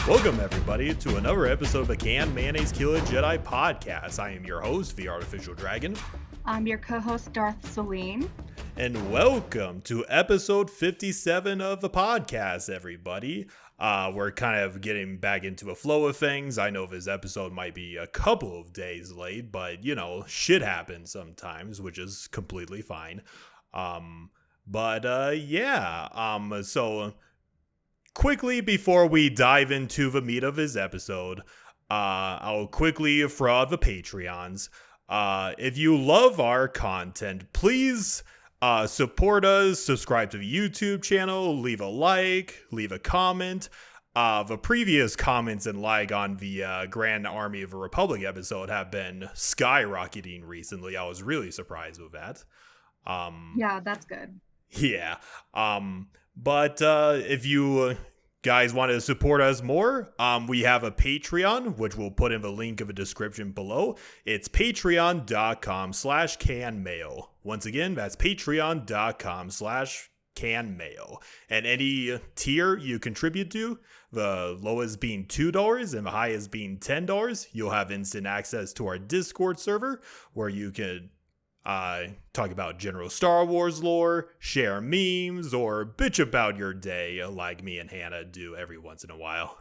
Welcome, everybody, to another episode of the Can Mayonnaise Kill a Jedi podcast. I am your host, The Artificial Dragon. I'm your co-host, Darth Celine. And welcome to episode 57 of the podcast, everybody. We're kind of getting back into a flow of things. I know this episode might be a couple of days late, but, you know, shit happens sometimes, which is completely fine. So quickly before we dive into the meat of this episode, I'll quickly throw out the Patreons. If you love our content, please support us, subscribe to the YouTube channel, leave a like, leave a comment. The previous comments and like on the Grand Army of the Republic episode have been skyrocketing recently. I was really surprised with that. Yeah, that's good. Yeah. But if you guys want to support us more, we have a Patreon, which we'll put in the link of the description below. It's patreon.com/canmayo. Once again, that's patreon.com/canmayo. And any tier you contribute to, the lowest being $2 and the highest being $10, you'll have instant access to our Discord server where you can talk about general Star Wars lore, share memes, or bitch about your day like me and Hannah do every once in a while.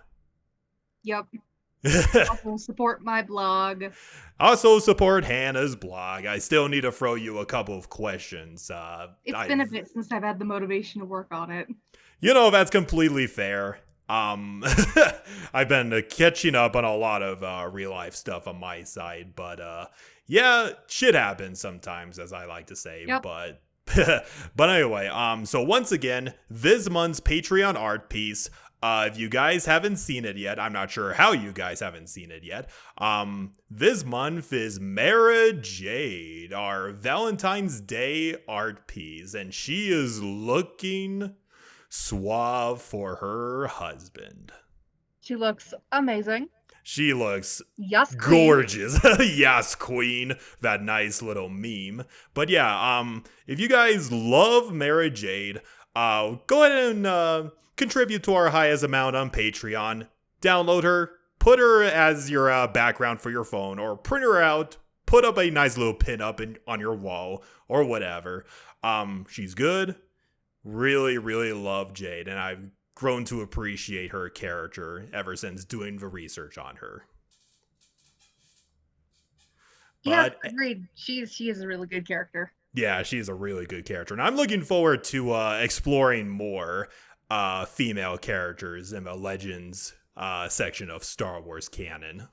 Yep. Also support my blog. Also support Hannah's blog. I still need to throw you a couple of questions. It's been a bit since I've had the motivation to work on it. You know, that's completely fair. I've been catching up on a lot of real life stuff on my side, but yeah, shit happens sometimes, as I like to say. Yep. But anyway, so once again, this month's Patreon art piece, if you guys haven't seen it yet, I'm not sure how you guys haven't seen it yet. This month is Mara Jade, our Valentine's Day art piece, and she is looking suave for her husband. She looks amazing. She looks yes, queen. Gorgeous. Yes, queen. That nice little meme. But yeah, if you guys love Mara Jade, go ahead and contribute to our highest amount on Patreon. Download her, put her as your background for your phone, or print her out, put up a nice little pin up on your wall, or whatever. She's good. Really, really love Jade, and I've grown to appreciate her character ever since doing the research on her. Yeah, agreed. She is a really good character. Yeah, she's a really good character, and I'm looking forward to exploring more female characters in the Legends section of Star Wars canon.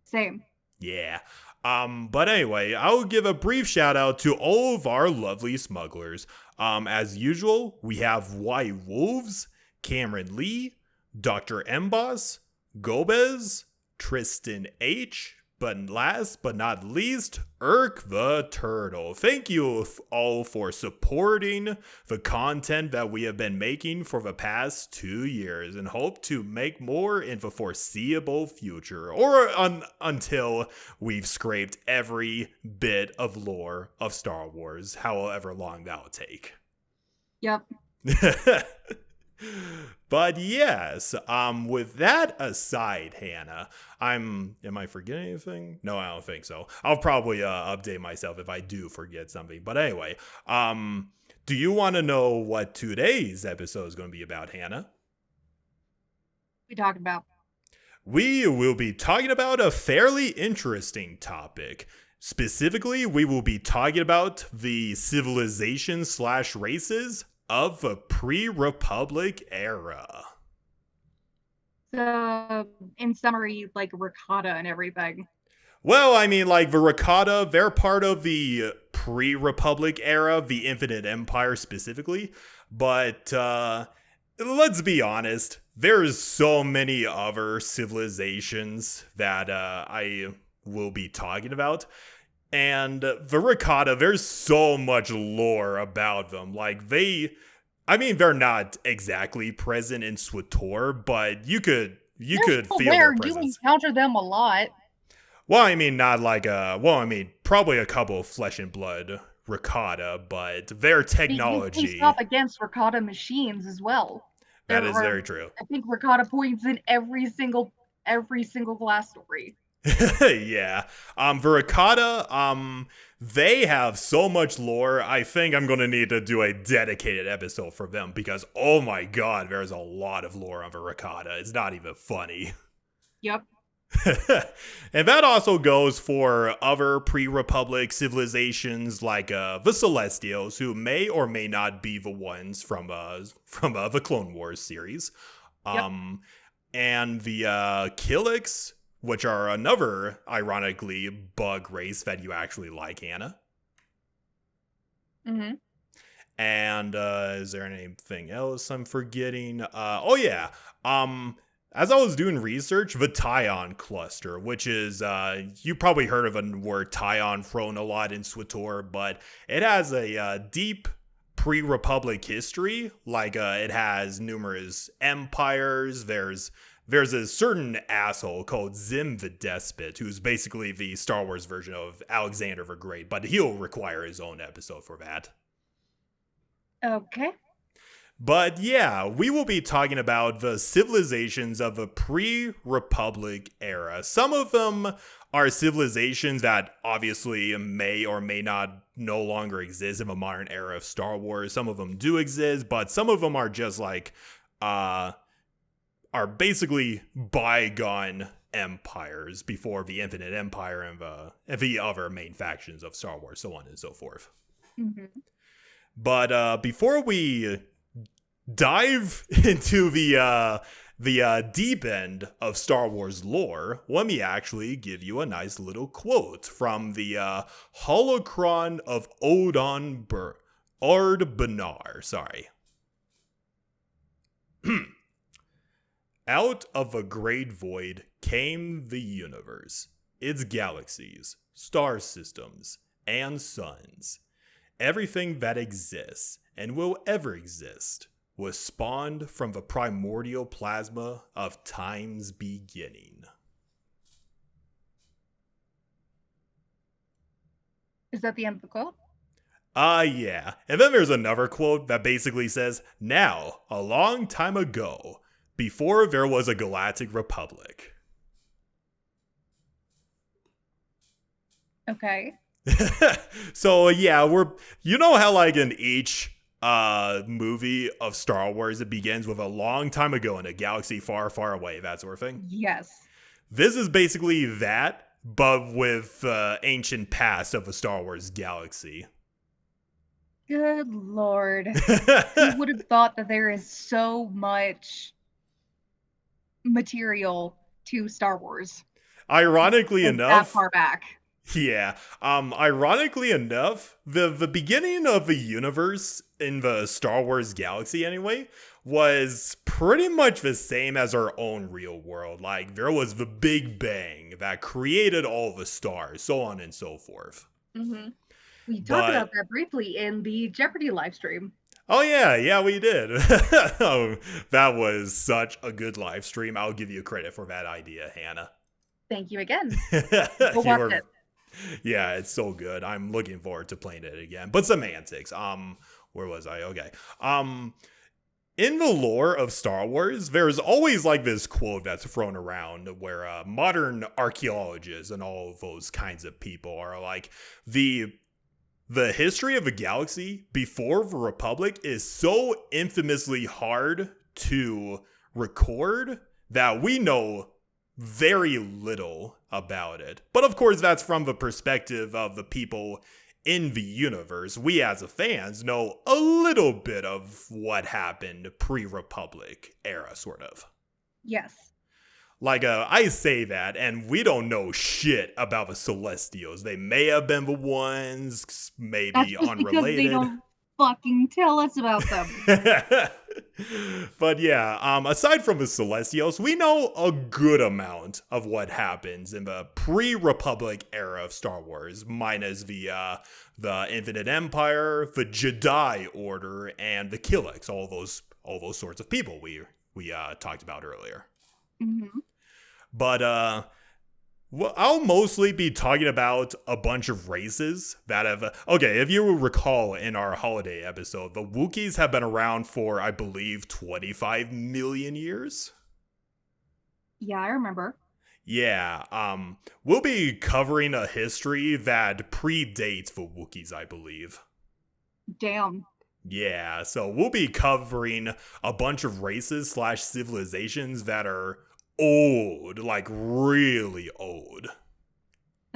Same. Yeah. But anyway, I'll give a brief shout out to all of our lovely smugglers. As usual, we have White Wolves, Cameron Lee, Dr. Emboss, Gomez, Tristan H, but last but not least, Irk the Turtle. Thank you all for supporting the content that we have been making for the past 2 years and hope to make more in the foreseeable future, or until we've scraped every bit of lore of Star Wars, however long that'll take. Yep. But yes, with that aside, Hannah, am I forgetting anything? No, I don't think so. I'll probably update myself if I do forget something. But anyway, do you want to know what today's episode is going to be about, Hannah? We talked about. We will be talking about a fairly interesting topic. Specifically, we will be talking about the civilization/races of the Pre-Republic era. So, in summary, like Ricotta and everything. Well, I mean, like the Ricotta, they're part of the Pre-Republic era, the Infinite Empire specifically. But let's be honest, there's so many other civilizations that I will be talking about. And the Ricotta, there's so much lore about them. Like, they're not exactly present in SWTOR, but you could feel their presence. You encounter them a lot. Well, I mean, not like probably a couple of flesh and blood Ricotta, but their technology. You can up against Ricotta machines as well. That is very true. I think Rakata points in every single glass story. Yeah. Virakata, they have so much lore. I think I'm going to need to do a dedicated episode for them because, oh my god, there's a lot of lore on Virakata. It's not even funny. Yep. And that also goes for other pre-Republic civilizations like the Celestials, who may or may not be the ones from the Clone Wars series. Yep. And the Killiks, which are another, ironically, bug race that you actually like, Hannah. Mm-hmm. And is there anything else I'm forgetting? Oh yeah. As I was doing research, the Tyon cluster, which is, you probably heard of the word Tyon thrown a lot in SWTOR, but it has a deep pre-Republic history. Like, it has numerous empires. There's a certain asshole called Zim the Despot, who's basically the Star Wars version of Alexander the Great, but he'll require his own episode for that. Okay. But yeah, we will be talking about the civilizations of the pre-Republic era. Some of them are civilizations that obviously may or may not no longer exist in the modern era of Star Wars. Some of them do exist, but some of them are just like, are basically bygone empires before the Infinite Empire and the other main factions of Star Wars, so on and so forth. Mm-hmm. But before we dive into the deep end of Star Wars lore, let me actually give you a nice little quote from the Holocron of Ardbanar. Sorry. Out of a great void came the universe, its galaxies, star systems, and suns. Everything that exists and will ever exist was spawned from the primordial plasma of time's beginning. Is that the end of the quote? Yeah. And then there's another quote that basically says, "Now, a long time ago, before there was a galactic republic." Okay. So yeah, you know how like in each movie of Star Wars it begins with a long time ago in a galaxy far, far away, that sort of thing? Yes. This is basically that, but with ancient past of a Star Wars galaxy. Good lord. Who would have thought that there is so much material to Star Wars? Ironically enough, that far back. Yeah. Ironically enough, the beginning of the universe in the Star Wars galaxy anyway was pretty much the same as our own real world. Like, there was the Big Bang that created all the stars, so on and so forth. Mm-hmm. We talked about that briefly in the Jeopardy live stream. Oh yeah, we did. Oh, that was such a good live stream. I'll give you credit for that idea, Hannah. Thank you again. Go watch it. Yeah, it's so good. I'm looking forward to playing it again. But semantics. Where was I? Okay. In the lore of Star Wars, there's always like this quote that's thrown around where modern archaeologists and all of those kinds of people are like, the history of a galaxy before the Republic is so infamously hard to record that we know very little about it. But of course, that's from the perspective of the people in the universe. We as fans know a little bit of what happened pre-Republic era, sort of. Yes. Like, I say that, and we don't know shit about the Celestials. They may have been the ones, maybe that's just unrelated. Because they don't fucking tell us about them. But yeah, aside from the Celestials, we know a good amount of what happens in the pre-Republic era of Star Wars, minus the Infinite Empire, the Jedi Order, and the Killiks, all those sorts of people we talked about earlier. Mm-hmm. But Well, I'll mostly be talking about a bunch of races that have. Okay, if you will recall in our holiday episode, the Wookiees have been around for, I believe, 25 million years. Yeah, I remember. Yeah, we'll be covering a history that predates the Wookiees, I believe. Damn. Yeah, so we'll be covering a bunch of races slash civilizations that are old, like really old.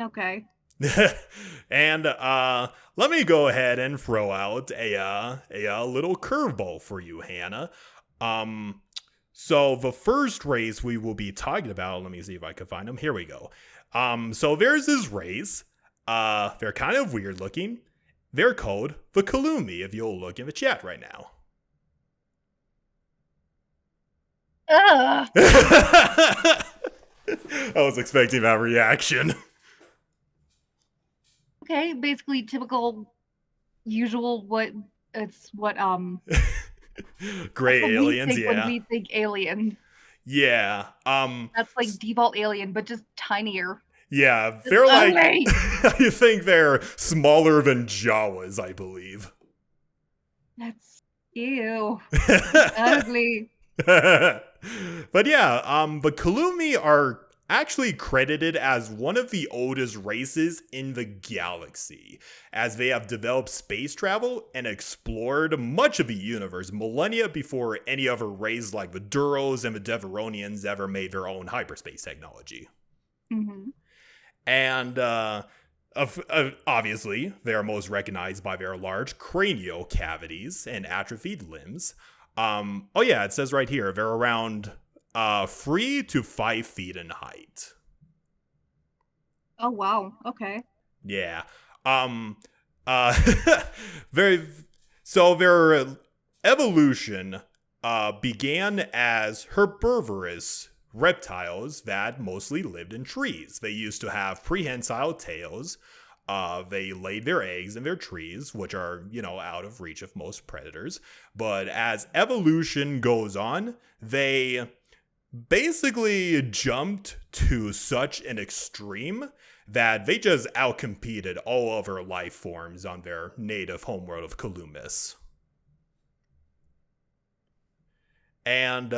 Okay. And let me go ahead and throw out a little curveball for you, Hannah. Um, so the first race we will be talking about, let me see if I can find them. Here we go. So there's this race. They're kind of weird looking. They're called the Columi, if you'll look in the chat right now. Ugh. I was expecting that reaction. Okay, basically typical, usual. What Gray what aliens, we think when yeah. we think alien. Yeah. That's like default alien, but just tinier. Yeah, they're like, Ugly. I think they're smaller than Jawas, I believe. That's ew. Ugly. But yeah, the Columi are actually credited as one of the oldest races in the galaxy, as they have developed space travel and explored much of the universe millennia before any other race like the Duros and the Deveronians ever made their own hyperspace technology. Mm-hmm. And obviously, they are most recognized by their large cranial cavities and atrophied limbs. Oh yeah, it says right here they're around 3 to 5 feet in height. Oh wow. Okay. Yeah. Uh, very. So their evolution began as herbivorous reptiles that mostly lived in trees. They used to have prehensile tails. They laid their eggs in their trees, which are, out of reach of most predators. But as evolution goes on, they basically jumped to such an extreme that they just outcompeted all other life forms on their native homeworld of Columbus. And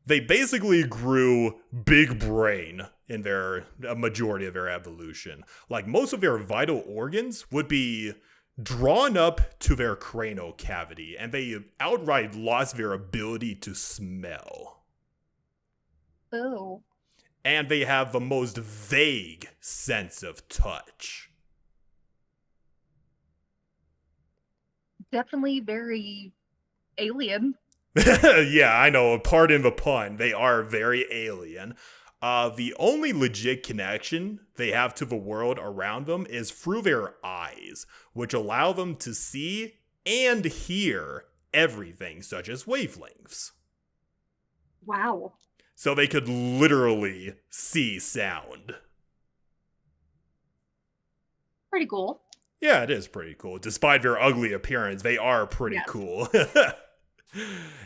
they basically grew big brain in a majority of their evolution. Like, most of their vital organs would be drawn up to their cranial cavity, and they outright lost their ability to smell. Oh. And they have the most vague sense of touch. Definitely very alien. Yeah, I know. Pardon the pun. They are very alien. The only legit connection they have to the world around them is through their eyes, which allow them to see and hear everything, such as wavelengths. Wow. So they could literally see sound. Pretty cool. Yeah, it is pretty cool. Despite their ugly appearance, they are pretty cool.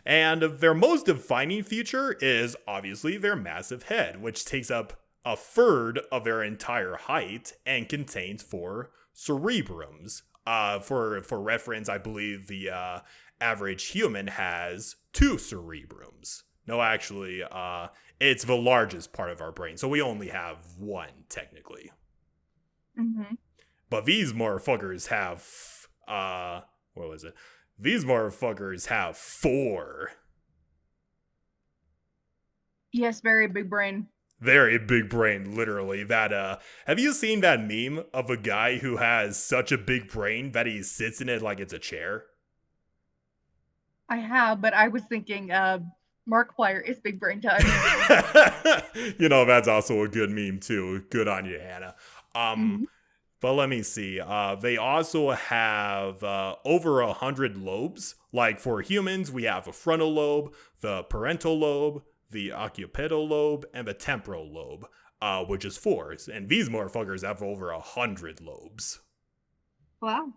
And their most defining feature is obviously their massive head, which takes up a third of their entire height and contains 4 cerebrums. For reference, I believe the average human has 2 cerebrums. No, actually, it's the largest part of our brain, so we only have 1, technically. Mm-hmm. But these motherfuckers have, what was it? These motherfuckers have 4. Yes, very big brain. Very big brain, literally. That, have you seen that meme of a guy who has such a big brain that he sits in it like it's a chair? I have, but I was thinking, Markiplier is big brain time. That's also a good meme, too. Good on you, Hannah. Mm-hmm. But let me see. They also have over 100 lobes. Like, for humans, we have a frontal lobe, the parental lobe, the occipital lobe, and the temporal lobe, which is 4. And these motherfuckers have over 100 lobes. Wow.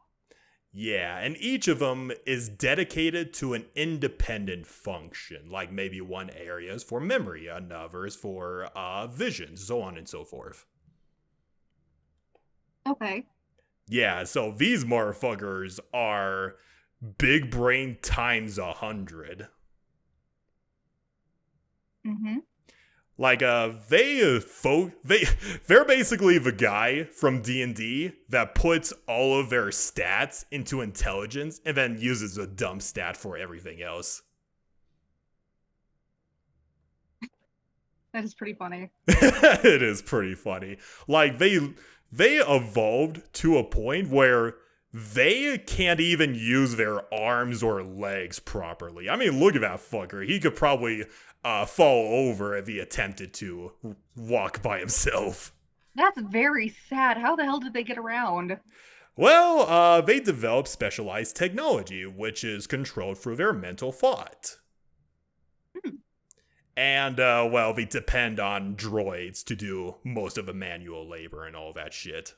Yeah, and each of them is dedicated to an independent function. Like maybe one area is for memory, another is for vision, so on and so forth. Okay. Yeah, so these motherfuckers are big brain times 100. Mm-hmm. Like they're basically the guy from D&D that puts all of their stats into intelligence and then uses a dumb stat for everything else. That is pretty funny. It is pretty funny. Like they evolved to a point where they can't even use their arms or legs properly. I mean, look at that fucker. He could probably fall over if he attempted to walk by himself. That's very sad. How the hell did they get around? Well, they developed specialized technology, which is controlled through their mental thought. Hmm. And, well, they depend on droids to do most of the manual labor and all that shit.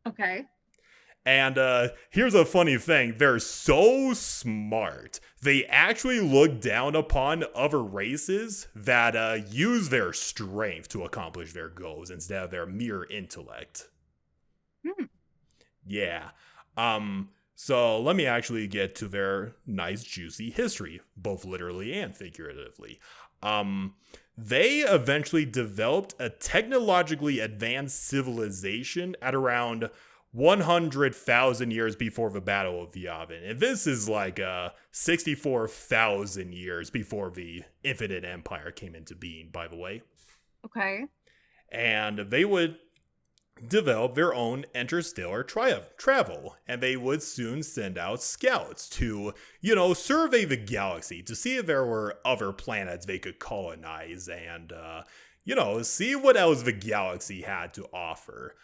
Okay. And here's a funny thing. They're so smart. They actually look down upon other races that use their strength to accomplish their goals instead of their mere intellect. Hmm. Yeah. So let me actually get to their nice juicy history, both literally and figuratively. They eventually developed a technologically advanced civilization at around 100,000 years before the Battle of Yavin. And this is like 64,000 years before the Infinite Empire came into being, by the way. Okay. And they would develop their own interstellar travel, and they would soon send out scouts to, survey the galaxy to see if there were other planets they could colonize and, see what else the galaxy had to offer.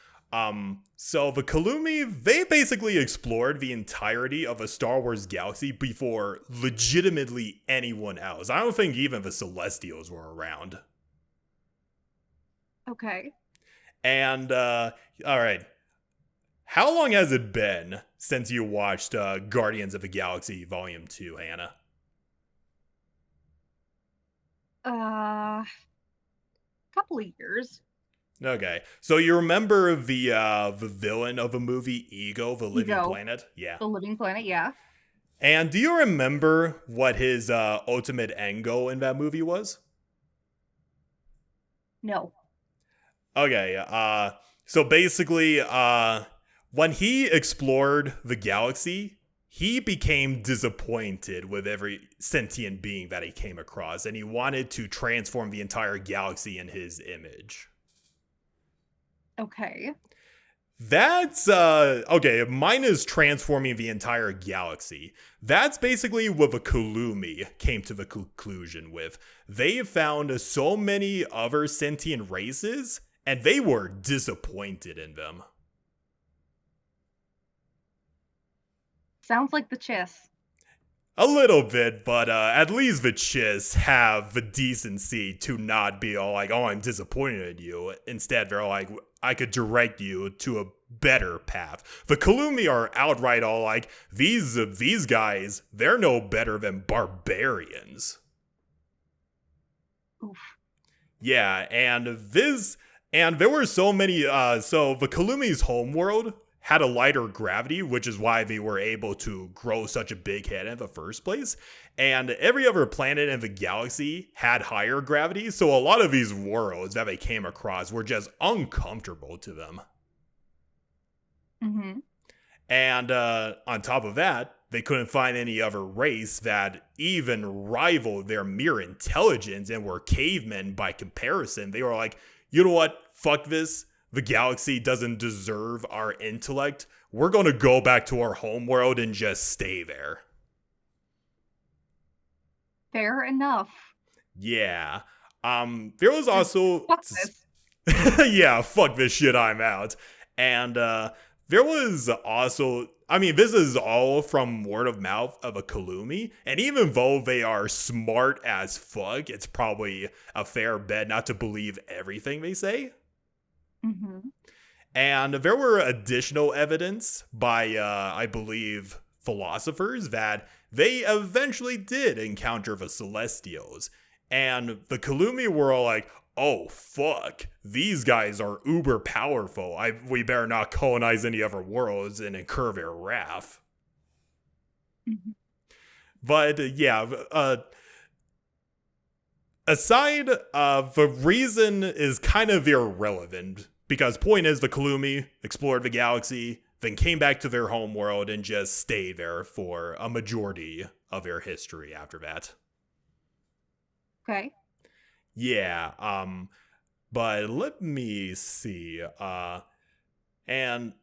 So the Columi, they basically explored the entirety of a Star Wars galaxy before legitimately anyone else. I don't think even the Celestials were around. Okay. And, all right. How long has it been since you watched Guardians of the Galaxy Volume 2, Hannah? Couple of years. Okay. So you remember the villain of the movie, Ego, the Living Ego. Planet? Yeah. The Living Planet, yeah. And do you remember what his ultimate end goal in that movie was? No. Okay, so basically, when he explored the galaxy, he became disappointed with every sentient being that he came across, and he wanted to transform the entire galaxy in his image. Okay. That's, okay, mine is transforming the entire galaxy. That's basically what the Columi came to the conclusion with. They found so many other sentient races, and they were disappointed in them. Sounds like the Chiss. A little bit, but at least the Chiss have the decency to not be all like, oh, I'm disappointed in you. Instead, they're like, I could direct you to a better path. The Columi are outright all like, these guys, they're no better than barbarians. Oof. Yeah, and there were so many, so the Columi's homeworld had a lighter gravity, which is why they were able to grow such a big head in the first place. And every other planet in the galaxy had higher gravity, so a lot of these worlds that they came across were just uncomfortable to them. Mm-hmm. And on top of that, they couldn't find any other race that even rivaled their mere intelligence and were cavemen by comparison. They were like, you know what? Fuck this. The galaxy doesn't deserve our intellect. We're going to go back to our homeworld and just stay there. Fair enough. Yeah. There was also... Fuck this. Yeah, fuck this shit, I'm out. And there was also... I mean, this is all from word of mouth of a Columi, and even though they are smart as fuck, it's probably a fair bet not to believe everything they say. Mm-hmm. And there were additional evidence by, I believe, philosophers that they eventually did encounter the Celestials. And the Columi were all like, oh, fuck, these guys are uber powerful. We better not colonize any other worlds and incur their wrath. Mhm. But aside, the reason is kind of irrelevant. Because point is, the Columi explored the galaxy, then came back to their home world and just stayed there for a majority of their history after that. Okay. Yeah, but let me see. And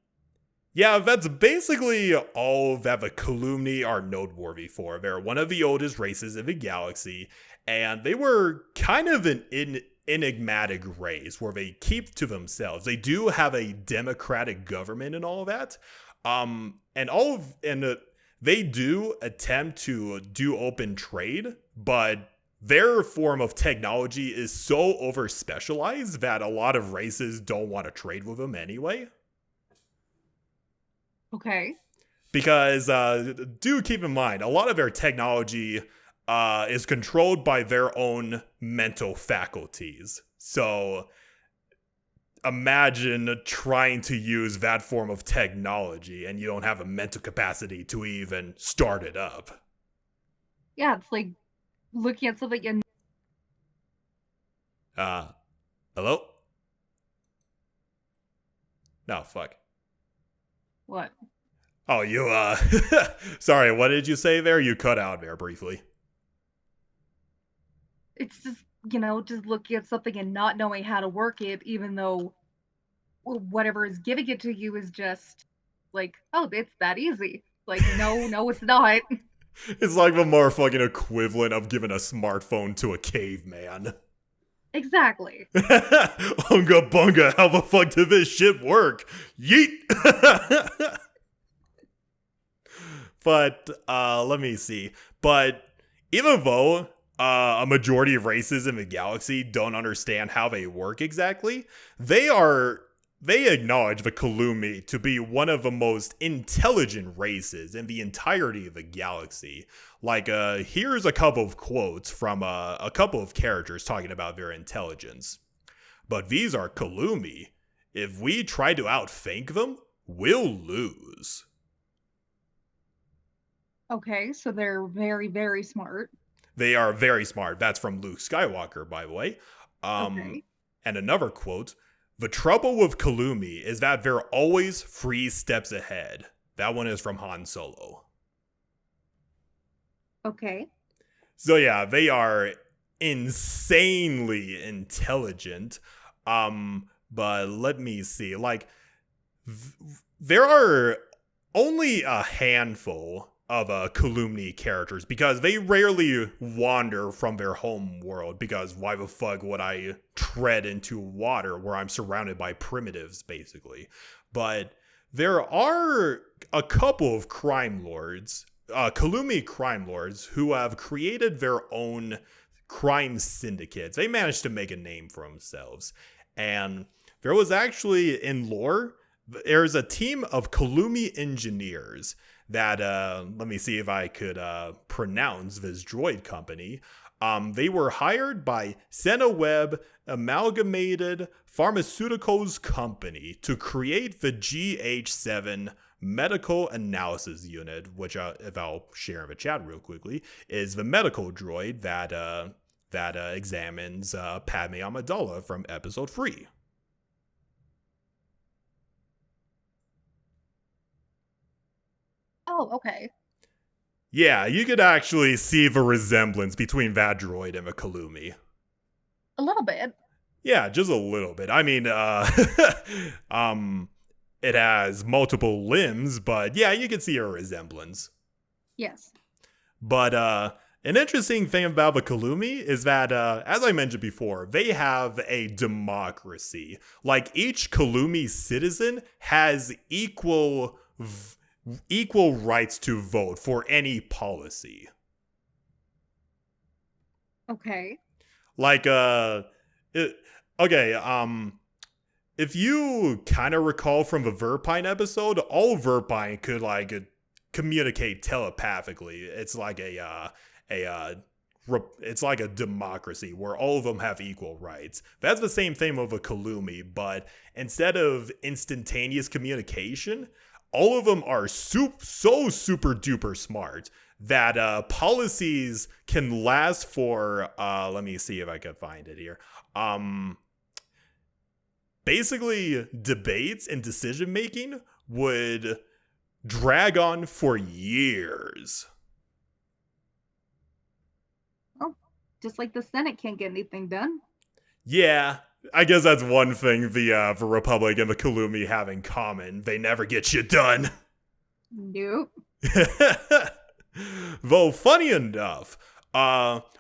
yeah, that's basically all that the Columi are noteworthy for. They're one of the oldest races in the galaxy, and they were kind of an enigmatic race where they keep to themselves. They do have a democratic government and all of that. They do attempt to do open trade, but their form of technology is so over specialized that a lot of races don't want to trade with them anyway. Okay. Because do keep in mind, a lot of their technology is controlled by their own mental faculties. So imagine trying to use that form of technology and you don't have a mental capacity to even start it up. Yeah, it's like looking at something and Hello? No, fuck. what? Oh, you, sorry, what did you say there? You cut out there briefly. It's just, just looking at something and not knowing how to work it, even though whatever is giving it to you is just like, oh, it's that easy. Like, no, it's not. It's like the more fucking equivalent of giving a smartphone to a caveman. Exactly. Unga bunga, how the fuck did this shit work? Yeet! But, let me see. But even though a majority of races in the galaxy don't understand how they work exactly, they acknowledge the Columi to be one of the most intelligent races in the entirety of the galaxy. Like, here's a couple of quotes from a couple of characters talking about their intelligence. But these are Columi. If we try to outthink them, we'll lose. Okay, so they're very, very smart. They are very smart. That's from Luke Skywalker, by the way. Okay. And another quote, the trouble with Columi is that they're always 3 steps ahead. That one is from Han Solo. Okay. So yeah, they are insanely intelligent. But let me see. Like, there are only a handful of Columni characters because they rarely wander from their home world, because why the fuck would I tread into water where I'm surrounded by primitives, basically? But there are a couple of crime lords, Columi crime lords, who have created their own crime syndicates. They managed to make a name for themselves. And there was actually, in lore, there's a team of Columi engineers that, let me see if I could pronounce this droid company. They were hired by Senaweb Amalgamated Pharmaceuticals Company to create the GH7 Medical Analysis Unit, which, if I'll share in the chat real quickly, is the medical droid that examines Padme Amidala from Episode 3. Oh, okay. Yeah, you could actually see the resemblance between that droid and the Columi. A little bit. Yeah, just a little bit. I mean, it has multiple limbs, but yeah, you can see a resemblance. Yes. But an interesting thing about the Columi is that, as I mentioned before, they have a democracy. Like, each Columi citizen has equal rights to vote for any policy. Okay. Like, if you kind of recall from the Verpine episode, all Verpine could like communicate telepathically. It's like it's like a democracy where all of them have equal rights. That's the same thing with a Columi, but instead of instantaneous communication, all of them are so super duper smart that policies can last for let me see if I can find it here. Basically debates and decision making would drag on for years. Just like the Senate can't get anything done. Yeah, I guess that's one thing the Republic and the Columi have in common. They never get shit done. Nope. Though, funny enough,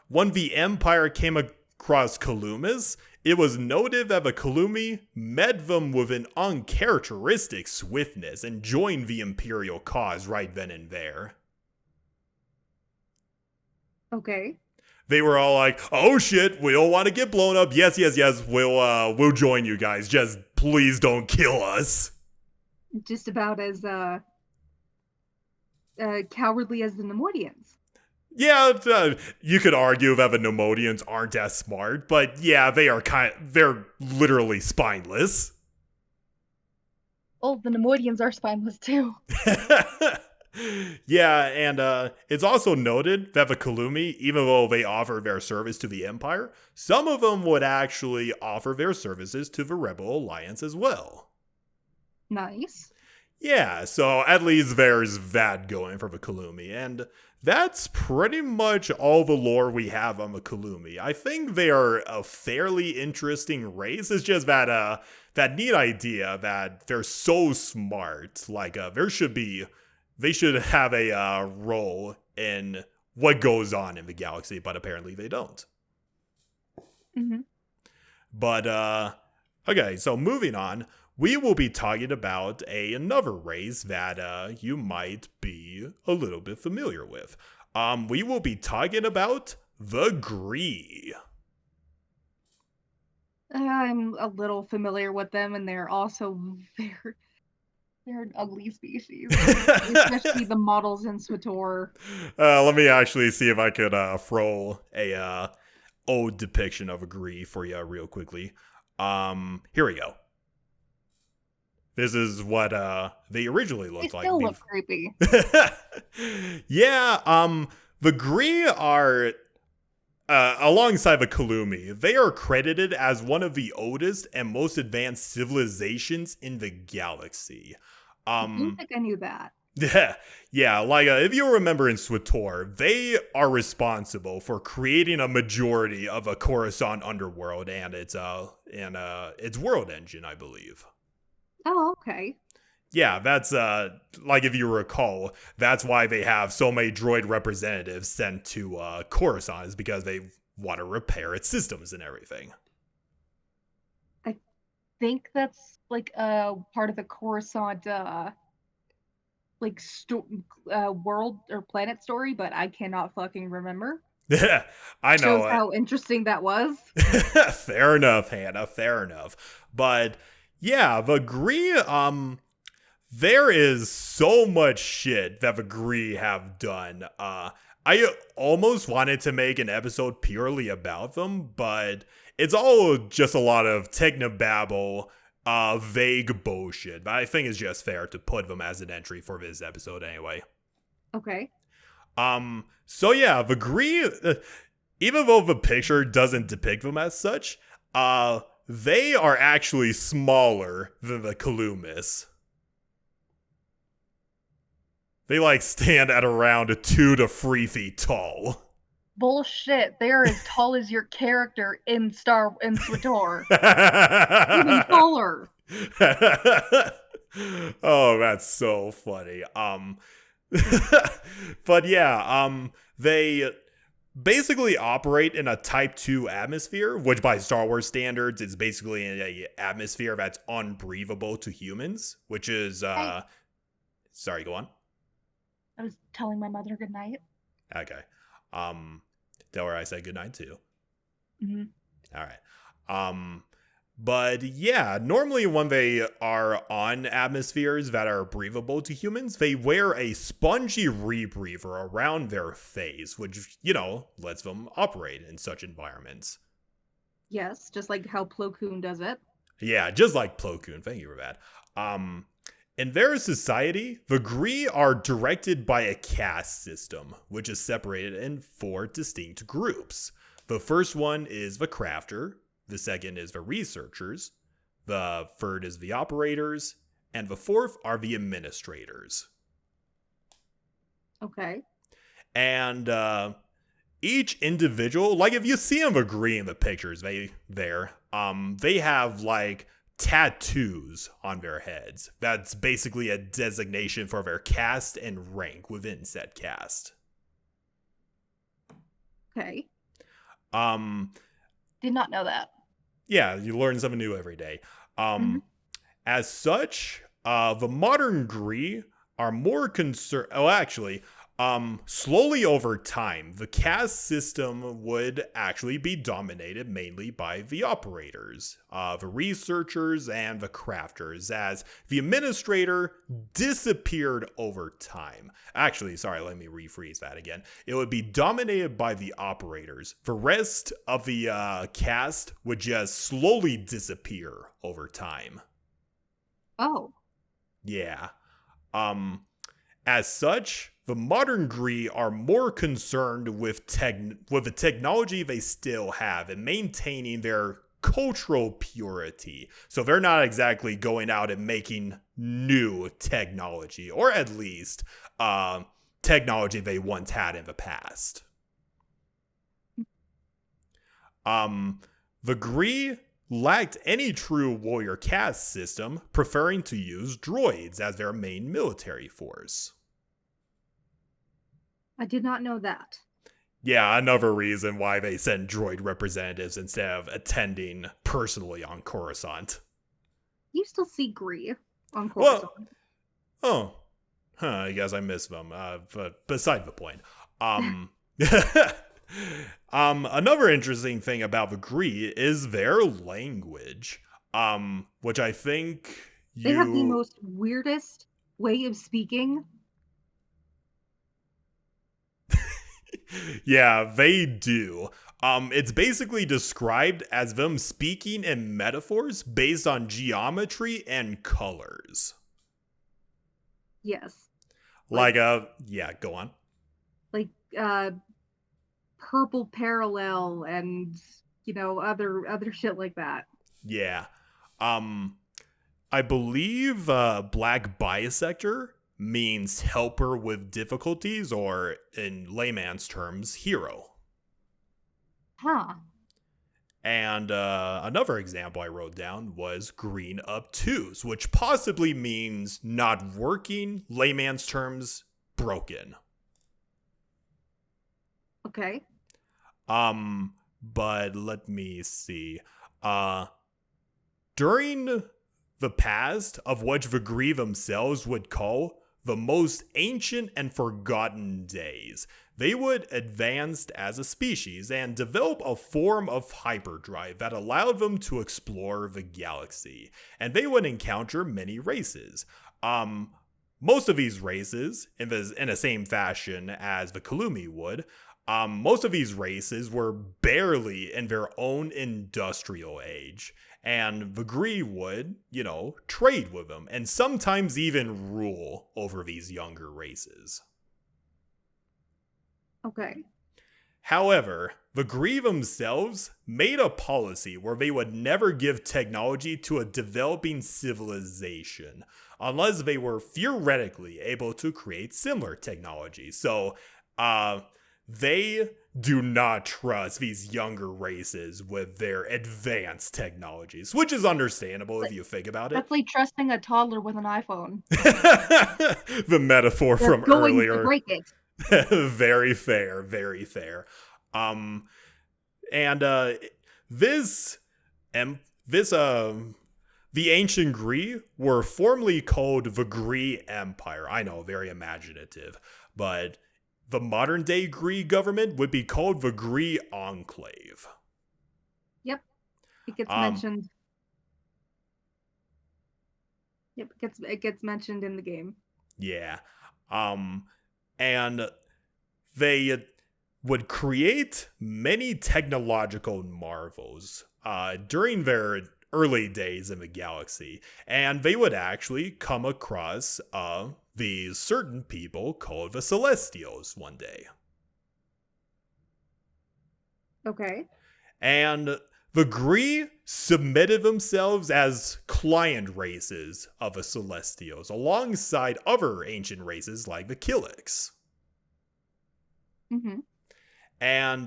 when the Empire came across Columis, it was noted that the Columi met them with an uncharacteristic swiftness and joined the Imperial cause right then and there. Okay. They were all like, "Oh shit, we don't want to get blown up. Yes, we'll join you guys. Just please don't kill us." Just about as cowardly as the Nemoidians. Yeah, you could argue that the Nemoidians aren't as smart, but yeah, they're literally spineless. Oh, the Nemoidians are spineless too. Yeah, and it's also noted that the Columi, even though they offer their service to the Empire, some of them would actually offer their services to the Rebel Alliance as well. Nice. Yeah, so at least there's that going for the Columi, and that's pretty much all the lore we have on the Columi. I think they are a fairly interesting race. It's just that that neat idea that they're so smart. Like they should have a role in what goes on in the galaxy, but apparently they don't. Mm-hmm. But okay, so moving on. We will be talking about another race that you might be a little bit familiar with. We will be talking about the Gree. I'm a little familiar with them, and they're also they're an ugly species, especially the models in Swator. Let me actually see if I could throw a old depiction of a Gree for you real quickly. Here we go. This is what they originally looked like. They still look creepy. Yeah, the Gree are, alongside the Columi, they are credited as one of the oldest and most advanced civilizations in the galaxy. I don't think I knew that. Yeah, like if you remember in Swator, they are responsible for creating a majority of a Coruscant underworld and its world engine, I believe. Oh, okay. Yeah, that's like if you recall, that's why they have so many droid representatives sent to Coruscant, is because they want to repair its systems and everything. I think that's like part of the Coruscant world or planet story, but I cannot fucking remember. Yeah, I know. Shows how interesting that was. Fair enough, Hannah. Fair enough. But yeah, the Gree, there is so much shit that the Gree have done. I almost wanted to make an episode purely about them, but it's all just a lot of technobabble, vague bullshit. But I think it's just fair to put them as an entry for this episode anyway. Okay. So yeah, the Gree, even though the picture doesn't depict them as such, they are actually smaller than the Columis. They like stand at around 2 to 3 feet tall. Bullshit. They're as tall as your character in Swator. Even taller. Oh, that's so funny. But yeah, they basically operate in a Type 2 atmosphere, which by Star Wars standards is basically an atmosphere that's unbreathable to humans, which is sorry, go on. I was telling my mother good night. Okay. Tell her I said good night too. Mm-hmm. All right. But yeah, normally when they are on atmospheres that are breathable to humans, they wear a spongy rebreather around their face, which, lets them operate in such environments. Yes, just like how Plo Koon does it. Yeah, just like Plo Koon. Thank you for that. In their society, the Gree are directed by a caste system, which is separated in 4 distinct groups. The first one is the crafter, the second is the researchers, the third is the operators, and the fourth are the administrators. Okay. And each individual, like if you see them agree in the pictures, they have like tattoos on their heads. That's basically a designation for their caste and rank within said caste. Okay. Did not know that. Yeah, you learn something new every day. Mhm. As such, the modern Gree are more concerned. Oh, actually, slowly over time, the caste system would actually be dominated mainly by the operators, the researchers, and the crafters, as the administrator disappeared over time. Actually, sorry, let me rephrase that again. It would be dominated by the operators. The rest of the caste would just slowly disappear over time. Oh. Yeah. As such, the modern Gree are more concerned with the technology they still have and maintaining their cultural purity. So they're not exactly going out and making new technology, or at least technology they once had in the past. The Gree lacked any true warrior caste system, preferring to use droids as their main military force. I did not know that. Yeah, another reason why they send droid representatives instead of attending personally on Coruscant. You still see Gree on Coruscant. I guess I missed them. But beside the point. Another interesting thing about the Gree is their language, which I think They have the most weirdest way of speaking. Yeah, they do. It's basically described as them speaking in metaphors based on geometry and colors. Yes. Yeah, go on. Like, purple parallel and, other shit like that. Yeah. I believe black bisector means helper with difficulties, or in layman's terms, hero. Huh. And another example I wrote down was green obtuse, which possibly means not working, layman's terms, broken. Okay. But let me see. During the past of what the Gree themselves would call the most ancient and forgotten days, they would advance as a species and develop a form of hyperdrive that allowed them to explore the galaxy, and they would encounter many races. Most of these races, in the same fashion as the Columi would, most of these races were barely in their own industrial age, and the Gree would, trade with them, and sometimes even rule over these younger races. Okay. However, the Gree themselves made a policy where they would never give technology to a developing civilization, unless they were theoretically able to create similar technology. So, they do not trust these younger races with their advanced technologies, which is understandable if you think about it. That's like trusting a toddler with an iPhone. The metaphor They're from going earlier. To break it. Very fair, very fair. The ancient Gree were formerly called the Gree Empire. I know, very imaginative, but the modern day Gree government would be called the Gree Enclave. Yep. It gets mentioned Yep, it gets mentioned in the game. Yeah. And they would create many technological marvels during their early days in the galaxy. And they would actually come across these certain people called the Celestials one day. Okay. And the Gree submitted themselves as client races of the Celestials alongside other ancient races like the Killiks. Mm-hmm. And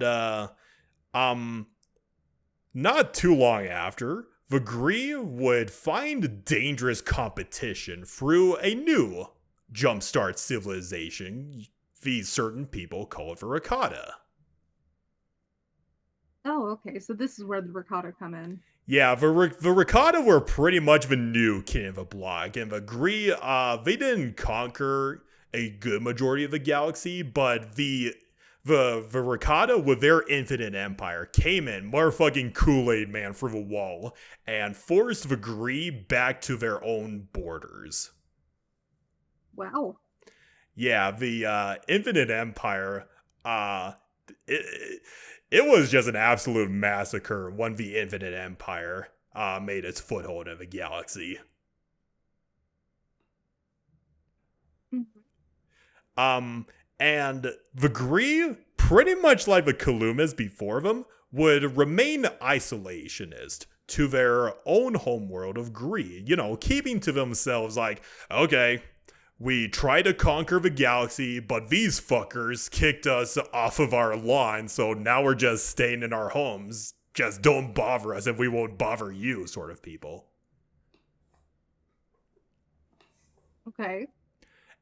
not too long after, the Gree would find dangerous competition through a new jumpstart civilization these certain people called the Rakata. Oh, okay. So this is where the ricotta come in. Yeah, the Rakata were pretty much the new king of the block, and the Gree, they didn't conquer a good majority of the galaxy, but the Rakata with their infinite empire came in, motherfucking Kool-Aid man through the wall, and forced the Gree back to their own borders. Wow. Yeah, the infinite empire, it, it was just an absolute massacre when the infinite empire made its foothold in the galaxy. Mm-hmm. And the Gree, pretty much like the Columas before them, would remain isolationist to their own homeworld of Gree, keeping to themselves like, okay, we tried to conquer the galaxy, but these fuckers kicked us off of our lawn, so now we're just staying in our homes. Just don't bother us if we won't bother you, sort of people. Okay.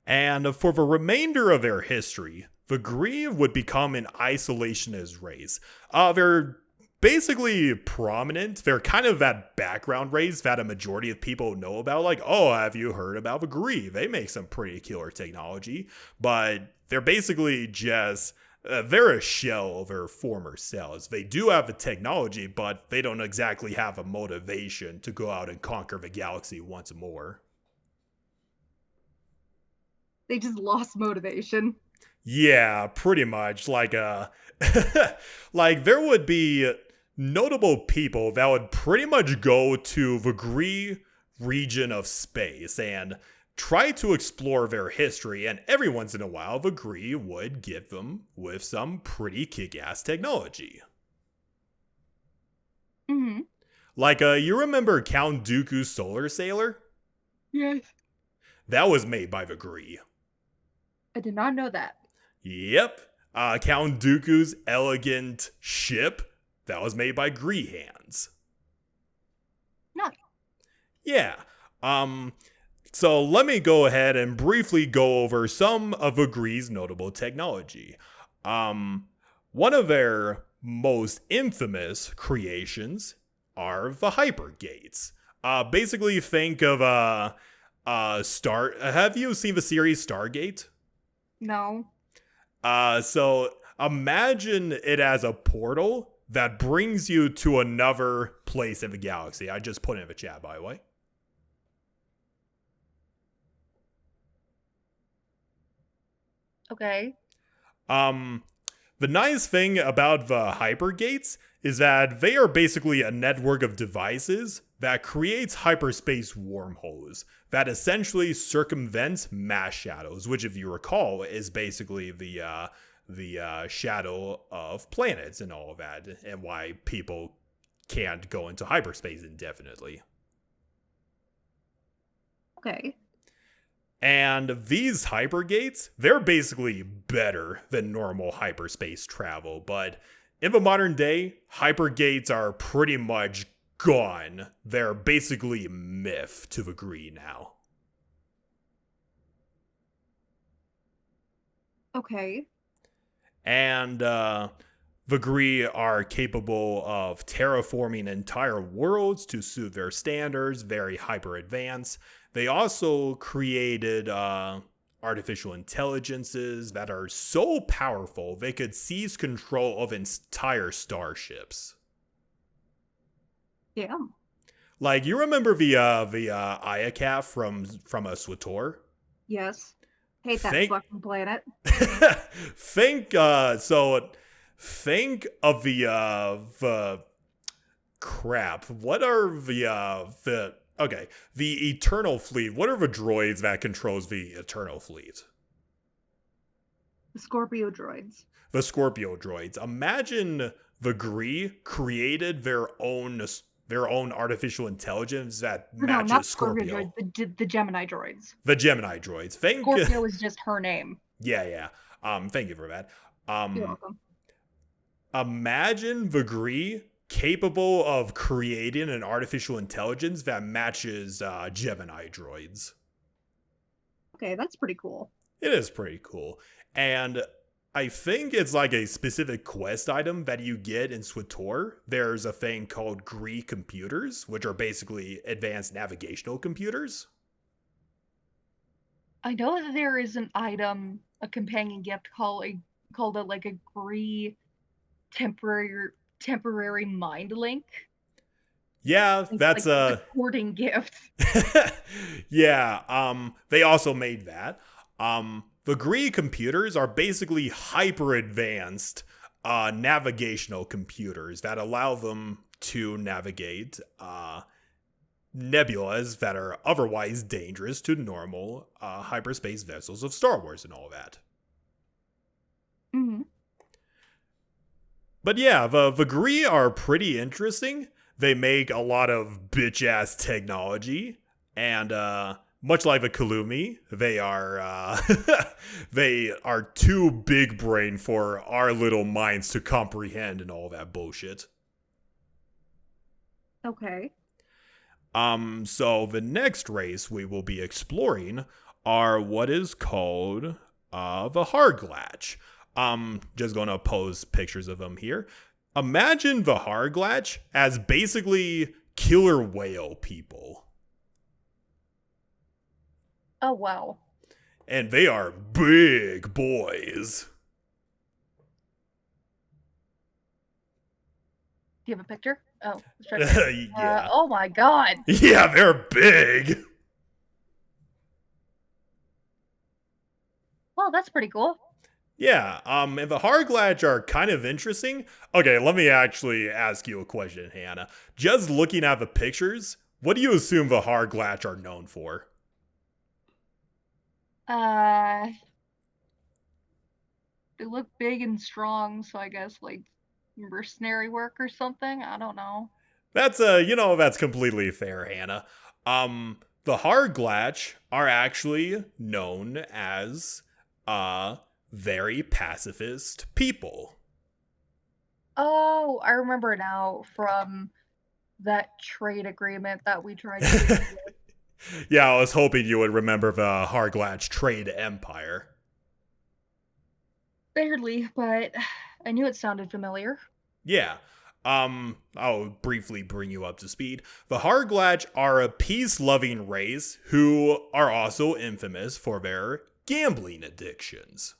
And for the remainder of their history, the Gree would become an isolationist race. They're basically prominent. They're kind of that background race that a majority of people know about. Like, oh, have you heard about the Gree? They make some pretty killer technology. But they're basically just, they're a shell of their former selves. They do have the technology, but they don't exactly have a motivation to go out and conquer the galaxy once more. They just lost motivation. Yeah, pretty much. Like like there would be notable people that would pretty much go to the Gree region of space and try to explore their history, and every once in a while the Gree would give them with some pretty kick-ass technology. Mm-hmm. Like you remember Count Dooku's solar sailor? Yes. That was made by the Gree. I did not know that. Yep. Count Dooku's elegant ship, that was made by Gree hands. Nice. Yeah. So let me go ahead and briefly go over some of the Gree's notable technology. One of their most infamous creations are the hypergates. Basically think of Star. Have you seen the series Stargate? No. So imagine it as a portal that brings you to another place in the galaxy. I just put it in the chat, by the way. Okay. The nice thing about the hypergates is that they are basically a network of devices that creates hyperspace wormholes that essentially circumvent mass shadows, which, if you recall, is basically the shadow of planets and all of that, and why people can't go into hyperspace indefinitely. Okay. And these hypergates, they're basically better than normal hyperspace travel, but in the modern day, hypergates are pretty much gone. They're basically myth to the Gree now. Okay. And the Gree are capable of terraforming entire worlds to suit their standards, very hyper advanced. They also created artificial intelligences that are so powerful they could seize control of entire starships. Yeah. Like, you remember the Ayaka from a Swator? Yes. Hate that Think fucking planet. think think of the crap. What are the okay, the Eternal Fleet. What are the droids that controls the Eternal Fleet? The Scorpio droids. The Scorpio droids. Imagine the Gree created their own artificial intelligence that No, not matches Scorpio Scorpio. droids, the Gemini droids. The Gemini droids. Scorpio is just her name. Yeah. Thank you for that. You're welcome. Imagine the Gree capable of creating an artificial intelligence that matches Gemini droids. Okay, that's pretty cool. It is pretty cool. And I think it's like a specific quest item that you get in Swator. There's a thing called Gree computers, which are basically advanced navigational computers. I know that there is an item, a companion gift called a like a Gree temporary mind link. Yeah, that's like a recording gift. Yeah, they also made that. The Gree computers are basically hyper advanced navigational computers that allow them to navigate nebulas that are otherwise dangerous to normal hyperspace vessels of Star Wars and all that. Mm-hmm. But yeah, the Gree are pretty interesting. They make a lot of bitch ass technology, and much like the Columi, they are they are too big brain for our little minds to comprehend and all that bullshit. Okay. So the next race we will be exploring are what is called the Hardglatch. Just gonna pose pictures of them here. Imagine the Hardglatch as basically killer whale people. Oh wow. And they are big boys. Do you have a picture? Oh, Yeah. oh my god. Yeah, they're big. Well, that's pretty cool. Yeah, and the Hardglatch are kind of interesting. Okay, let me actually ask you a question, Hannah. Just looking at the pictures, what do you assume the Hardglatch are known for? They look big and strong, so I guess like mercenary work or something. I don't know. That's that's completely fair, Hannah. The Hardglatch are actually known as very pacifist people. Oh, I remember now from that trade agreement that we tried to do. Yeah, I was hoping you would remember the Hardglatch trade empire. Barely, but I knew it sounded familiar. Yeah. I'll briefly bring you up to speed. The Hardglatch are a peace-loving race who are also infamous for their gambling addictions.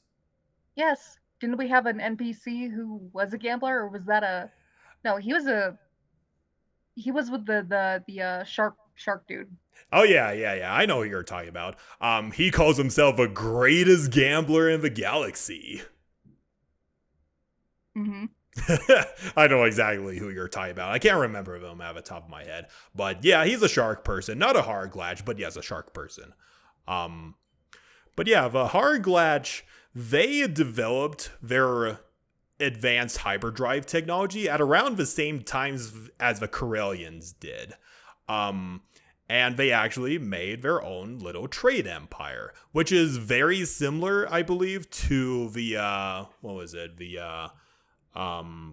Yes. Didn't we have an NPC who was a gambler, or was that a? No, he was with the shark dude. Oh yeah. I know who you're talking about. He calls himself the greatest gambler in the galaxy. Mm-hmm. I know exactly who you're talking about. I can't remember them out of the top of my head. But yeah, he's a shark person. Not a Hardglatch, but yes, a shark person. But yeah, the Hardglatch, they developed their advanced hyperdrive technology at around the same times as the Corellians did. And they actually made their own little trade empire, which is very similar, I believe, to the, what was it? The,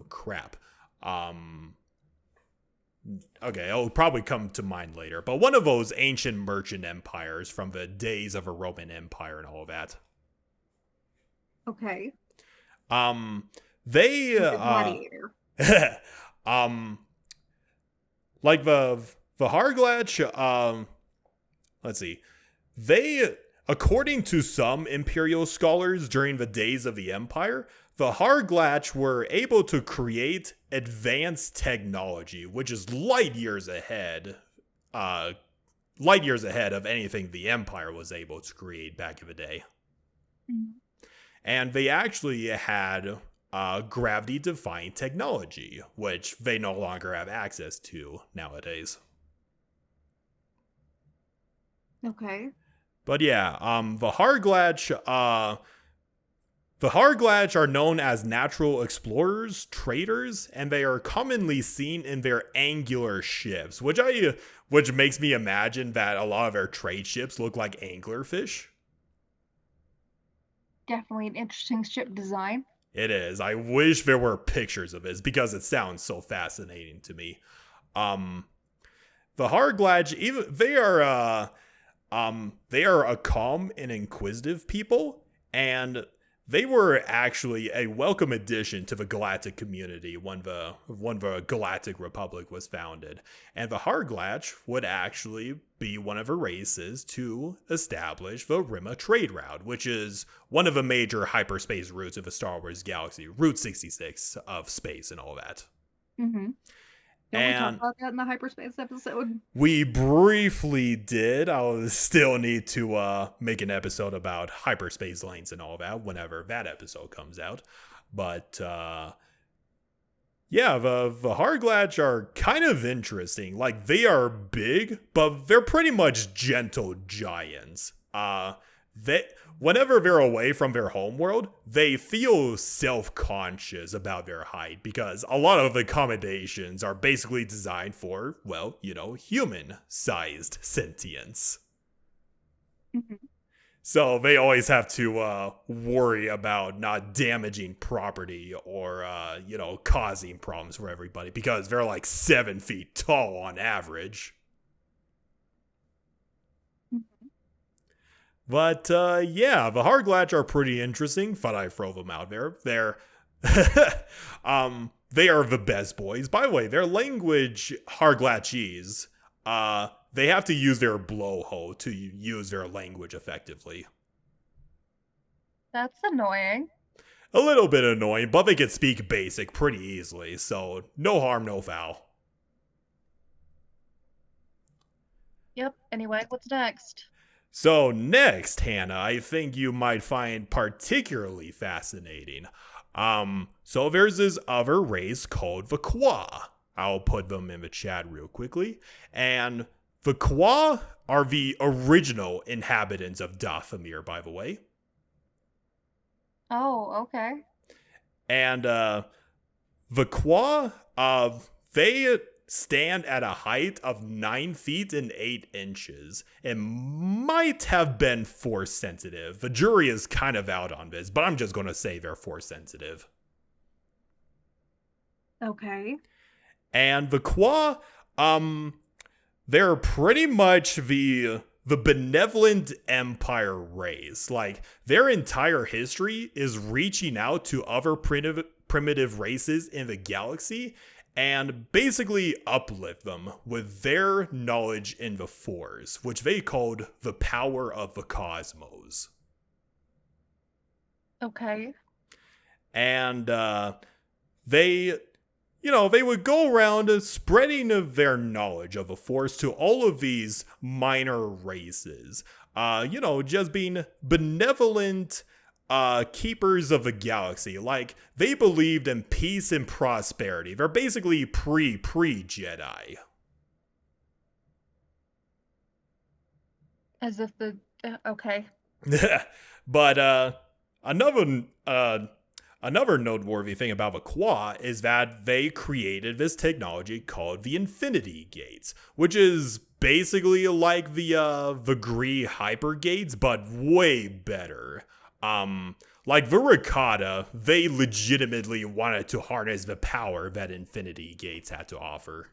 crap. Okay, it'll probably come to mind later, but one of those ancient merchant empires from the days of a Roman Empire and all that. Okay. They, gladiator. like the Hardglatch, let's see. They, according to some Imperial scholars during the days of the Empire, the Hardglatch were able to create advanced technology, which is light years ahead light years ahead of anything the Empire was able to create back in the day. Mhm. And they actually had gravity-defying technology, which they no longer have access to nowadays. Okay. But yeah, the Hardglatch are known as natural explorers, traders, and they are commonly seen in their angular ships, which makes me imagine that a lot of their trade ships look like anglerfish. Definitely an interesting ship design. It is. I wish there were pictures of this because it sounds so fascinating to me. The Hardglatch, even they are a calm and inquisitive people, and they were actually a welcome addition to the galactic community when the Galactic Republic was founded. And the Hardglatch would actually be one of the races to establish the Rima trade route, which is one of the major hyperspace routes of the Star Wars galaxy, Route 66 of space and all that. Mm-hmm. Don't we talk about that in the hyperspace episode? We briefly did. I'll still need to make an episode about hyperspace lanes and all that whenever that episode comes out. But yeah, the Hardglatch are kind of interesting. Like, they are big, but they're pretty much gentle giants. Whenever they're away from their homeworld, they feel self-conscious about their height because a lot of accommodations are basically designed for, well, human-sized sentience. Mm-hmm. So they always have to worry about not damaging property or, causing problems for everybody because they're like 7 feet tall on average. But, yeah, the Hardglatch are pretty interesting. Thought I'd throw them out there. They are the best boys. By the way, their language, Hardglatchese, they have to use their blowhole to use their language effectively. That's annoying. A little bit annoying, but they can speak basic pretty easily, so no harm, no foul. Yep, anyway, what's next? So next, Hannah, I think you might find particularly fascinating. So there's this other race called Vaqua. I'll put them in the chat real quickly. And Vaqua are the original inhabitants of Dathomir, by the way. Oh, okay. And Vaqua, they stand at a height of 9 feet and 8 inches and might have been force sensitive. The jury is kind of out on this, but I'm just going to say they're force sensitive. Okay. And Vaqua, they're pretty much the benevolent empire race. Like, their entire history is reaching out to other primitive races in the galaxy and basically uplift them with their knowledge in the Force, which they called the power of the cosmos. Okay. And they would go around spreading their knowledge of the Force to all of these minor races. Just being benevolent keepers of the galaxy. Like, they believed in peace and prosperity. They're basically pre-Jedi. As if okay. But another noteworthy thing about Vaqua is that they created this technology called the Infinity Gates, which is basically like the Gree hyper gates, but way better. Like the Ricotta, they legitimately wanted to harness the power that Infinity Gates had to offer.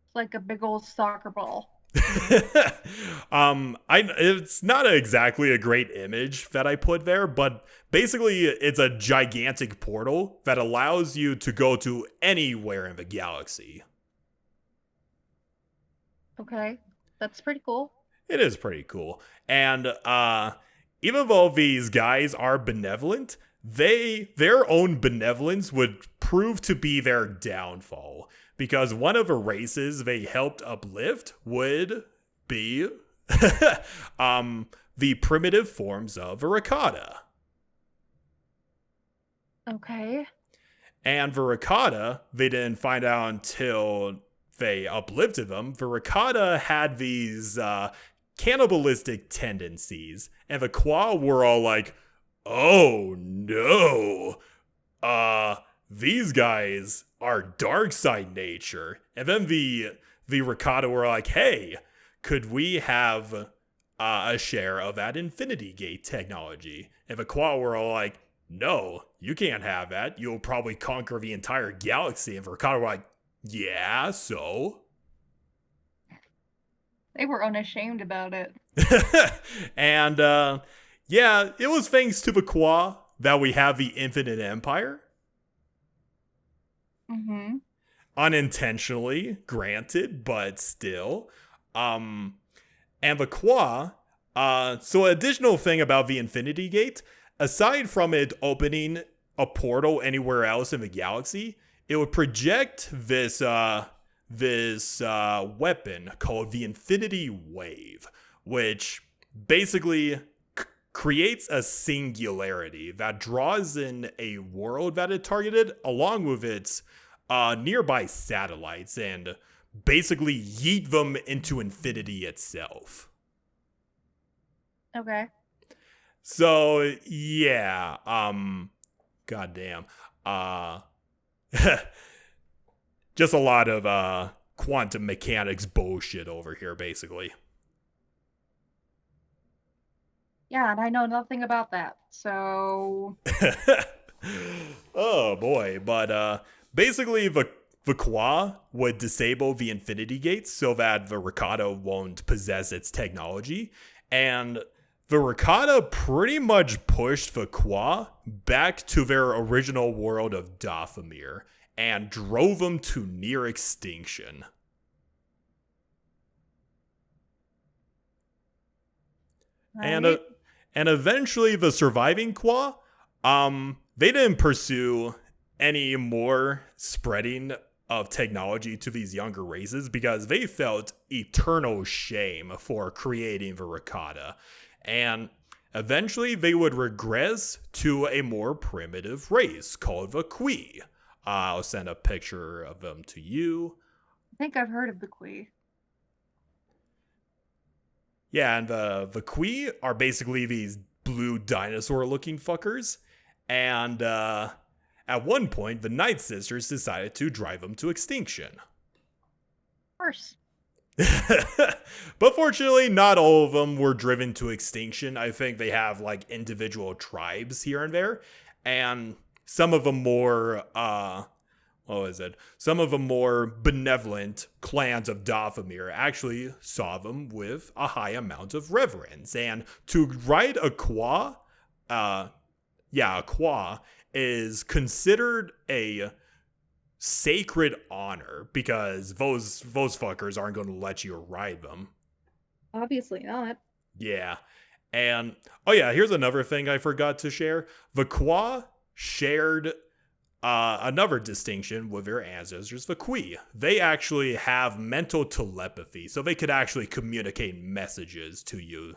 It's like a big old soccer ball. It's not exactly a great image that I put there, but basically it's a gigantic portal that allows you to go to anywhere in the galaxy. Okay. That's pretty cool. It is pretty cool. And even though these guys are benevolent, their own benevolence would proved to be their downfall, because one of the races they helped uplift would be the primitive forms of Vaqua. Okay. And Vaqua, they didn't find out until they uplifted them. Vaqua had these cannibalistic tendencies, and the Vaqua were all like, "Oh no, these guys are dark side nature." And then the Vaqua were like, "Hey, could we have a share of that Infinity Gate technology?" And the Vaqua were all like, "No, you can't have that. You'll probably conquer the entire galaxy." And Vaqua were like, "Yeah, so?" They were unashamed about it. And yeah, it was thanks to Vaqua that we have the Infinite Empire. Mm-hmm. Unintentionally, granted, but still. And Vaqua, so an additional thing about the Infinity Gate, aside from it opening a portal anywhere else in the galaxy, it would project this weapon called the Infinity Wave, which basically creates a singularity that draws in a world that it targeted along with its nearby satellites and basically yeet them into infinity itself. Okay. So yeah, goddamn, just a lot of quantum mechanics bullshit over here, basically. Yeah, and I know nothing about that, so... Oh boy, but basically Vaqua would disable the Infinity Gates so that the Vaqua won't possess its technology, and the Vaqua pretty much pushed Vaqua back to their original world of Dathomir and drove them to near extinction. Right? And eventually the surviving Qua, they didn't pursue any more spreading of technology to these younger races because they felt eternal shame for creating the Vaqua. And eventually they would regress to a more primitive race called Vaqua. I'll send a picture of them to you. I think I've heard of the Quee. Yeah, and the Vaqua are basically these blue dinosaur-looking fuckers. And at one point, the Night Sisters decided to drive them to extinction. Of course. But fortunately, not all of them were driven to extinction. I think they have like individual tribes here and there. And some of them more, some of the more benevolent clans of Dathomir actually saw them with a high amount of reverence. And to ride a Qua, a Qua is considered a sacred honor because those fuckers aren't going to let you ride them. Obviously not. Yeah. And, oh yeah, here's another thing I forgot to share. The Qua shared another distinction with their ancestors, the Vaqua. They actually have mental telepathy, so they could actually communicate messages to you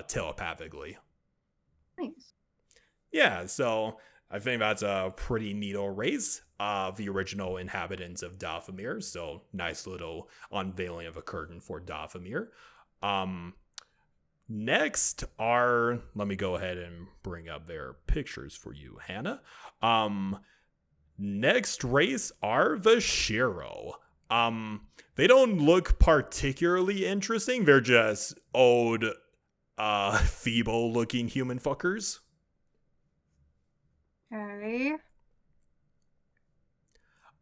telepathically. Nice. Yeah, so I think that's a pretty neato race of the original inhabitants of Dathomir. So nice little unveiling of a curtain for Dathomir. Next are, let me go ahead and bring up their pictures for you, Hannah. Next race are the Shiro. They don't look particularly interesting. They're just old, feeble-looking human fuckers. Okay.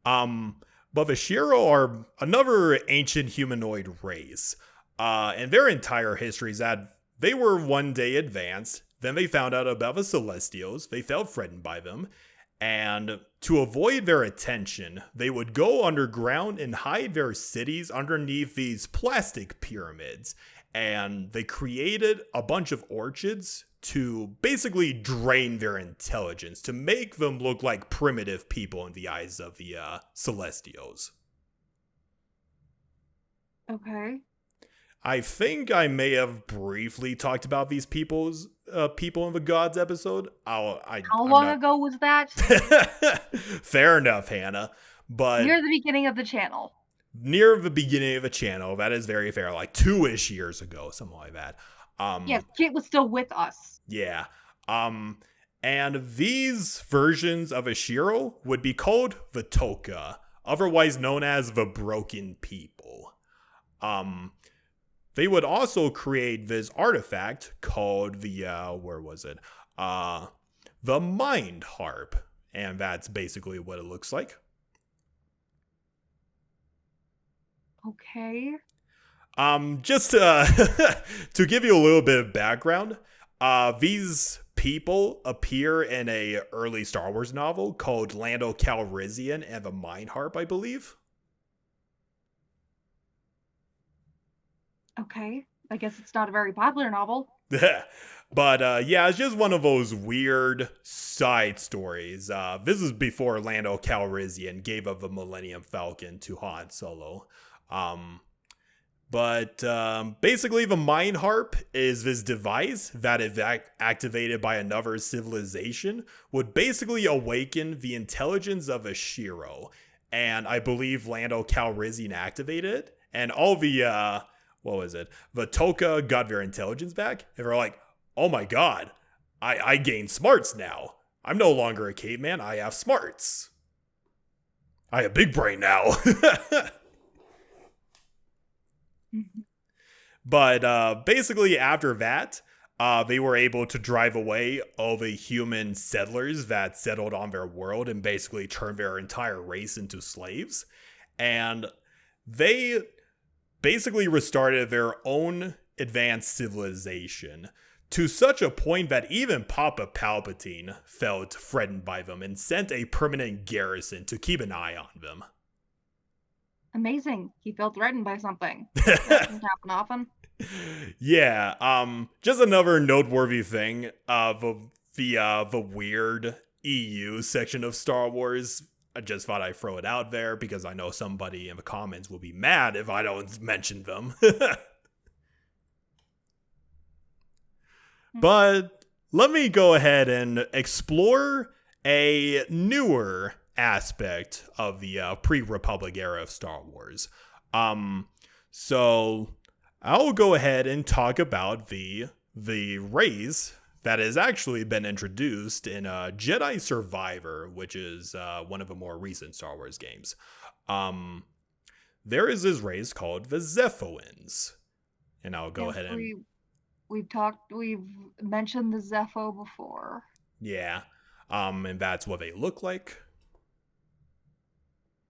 But the Shiro are another ancient humanoid race. And their entire history is that they were one day advanced, then they found out about the Celestials, they felt threatened by them, and to avoid their attention, they would go underground and hide their cities underneath these plastic pyramids. And they created a bunch of orchids to basically drain their intelligence, to make them look like primitive people in the eyes of the Celestials. Okay. I think I may have briefly talked about these people in the gods episode. How long ago was that? Fair enough, Hannah. But near the beginning of the channel. Near the beginning of the channel, that is very fair. Like 2-ish years ago, something like that. Yes, Kit was still with us. Yeah. And these versions of a Shiro would be called Vaqua, otherwise known as the Broken People. They would also create this artifact called the, where was it? The Mind Harp. And that's basically what it looks like. Okay. Just to give you a little bit of background, these people appear in a early Star Wars novel called Lando Calrissian and the Mind Harp, I believe. Okay. I guess it's not a very popular novel. But yeah, it's just one of those weird side stories. This is before Lando Calrissian gave up the Millennium Falcon to Han Solo. But basically, the Mind Harp is this device that, if activated by another civilization, would basically awaken the intelligence of a Shiro. And I believe Lando Calrissian activated it, and all the what was it? Vaqua got their intelligence back, and they're like, "Oh my god, I gained smarts now. I'm no longer a caveman. I have smarts. I have big brain now." But basically, after that, they were able to drive away all the human settlers that settled on their world and basically turned their entire race into slaves. And they basically restarted their own advanced civilization to such a point that even Papa Palpatine felt threatened by them and sent a permanent garrison to keep an eye on them. Amazing. He felt threatened by something. That doesn't happen often. Yeah, just another noteworthy thing, the weird EU section of Star Wars. I just thought I'd throw it out there because I know somebody in the comments will be mad if I don't mention them. But let me go ahead and explore a newer aspect of the Pre-Republic era of Star Wars. So I'll go ahead and talk about the race that has actually been introduced in Jedi Survivor, which is one of the more recent Star Wars games. There is this race called the Zeffoans. And I'll go ahead and... We've mentioned the Zeffo before. Yeah. And that's what they look like.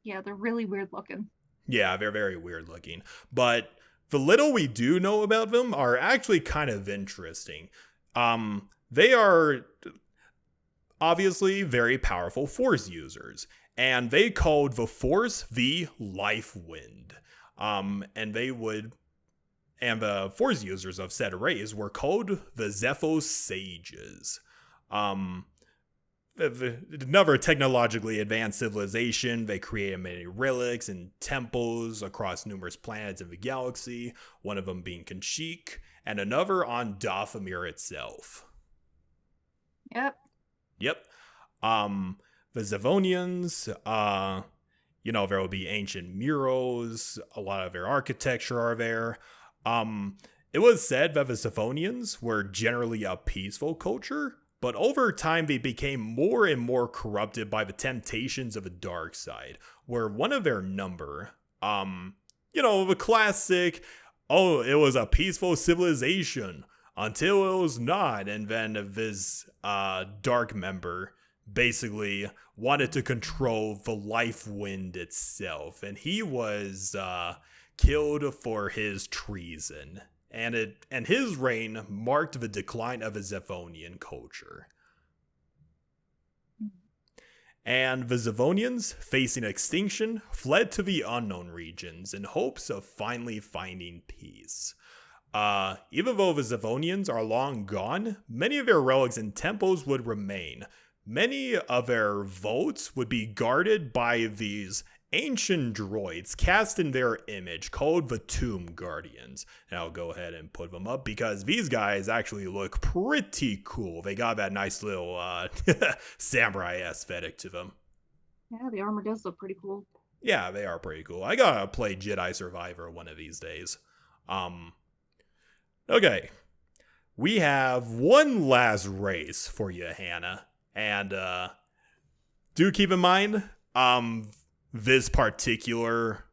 Yeah, they're really weird looking. Yeah, they're very weird looking. But the little we do know about them are actually kind of interesting. They are obviously very powerful Force users, and they called the Force the Life Wind. And the Force users of said race were called the Zeffo Sages. Another technologically advanced civilization. They created many relics and temples across numerous planets in the galaxy, one of them being Kashyyyk, and another on Dathomir itself. Yep. The Zevonians, there will be ancient murals, a lot of their architecture are there. It was said that the Zevonians were generally a peaceful culture, but over time they became more and more corrupted by the temptations of the dark side, where one of their number, the classic, oh, it was a peaceful civilization until it was not, and then this dark member basically wanted to control the life wind itself, and he was killed for his treason. And his reign marked the decline of the Zeffonian culture. And the Zeffonians, facing extinction, fled to the unknown regions in hopes of finally finding peace. Even though the Zeffonians are long gone, many of their relics and temples would remain. Many of their votes would be guarded by these ancient droids cast in their image called the Tomb Guardians. And I'll go ahead and put them up because these guys actually look pretty cool. They got that nice little samurai aesthetic to them. Yeah, the armor does look pretty cool. Yeah, they are pretty cool. I gotta play Jedi Survivor one of these days. Okay. We have one last race for you, Hannah. And do keep in mind, this particular